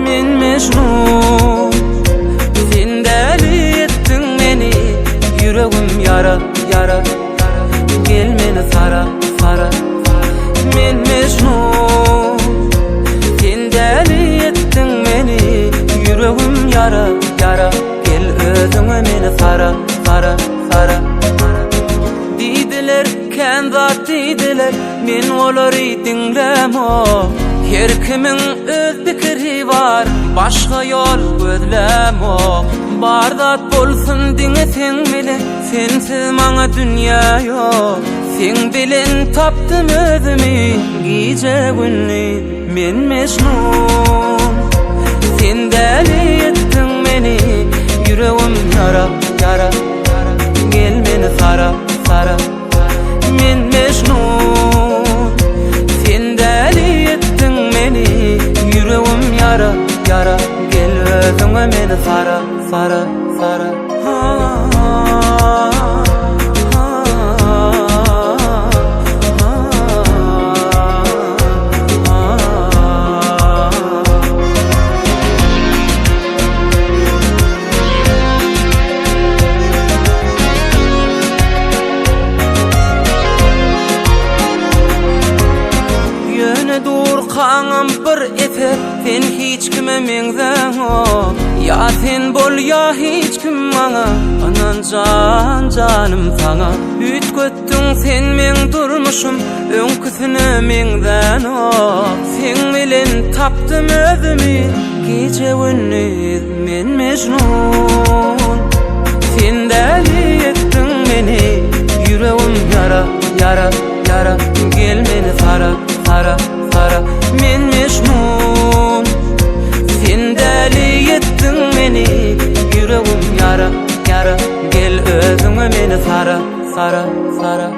Men Mecnun, sen deli ettin meni, yüreğim yara, yara, gel meni sara, sara. Men Mecnun, sen deli ettin meni, yüreğim yara, yara, gel özüňe meni sara, sara, sara. Didiler, kenzat didiler, men olary dinlemo. Her kimin öz pikiri var, başka yol gözlemo. Bardat bolsun diňe sen bilen, sensiz maňa dünýä ýok. Sen bilen tapdym özümi, gije günni men Mecnun. Sen deli ettin meni, yüreğim yara, yara, gel meni sara, sara. Men Mecnun, sen deli ettin meni, yüreğim yara, yara, gel özüňe meni sara, sara, sara. Dur kaňam bir eter, sen hiç kime meňzeň o. Ya sen bol ya hiç kim maňa, anan can canım saňa. Ütgetdiň sen meň durmuşum, öňküsine meňden o. Sen bilen tapdym özümi, gije gündüz men Mecnun. Sen deli ettin meni, yüreğim yara, yara, yara, gel meni sara, sara, sara. Men Mecnun, sen deli ettin meni, yüreğim yara, yara, gel özüňe meni sara, sara, sara.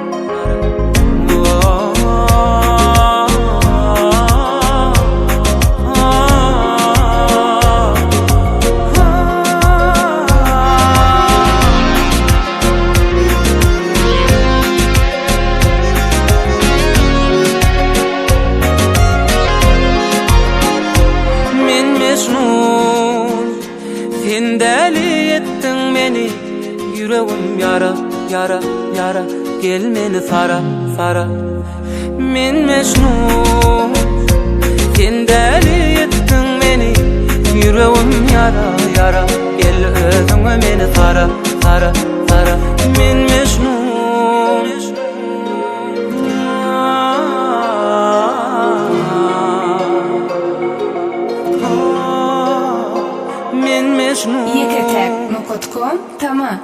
Sen deli ettin meni, yüreğim yara, yara, yara, gel meni sara, sara. Men Mecnun, sen deli ettin meni, yüreğim yara, yara, gel özüňe meni sara, sara, sara. Men Mecnun, men Mecnun. Yeketek.com tamam.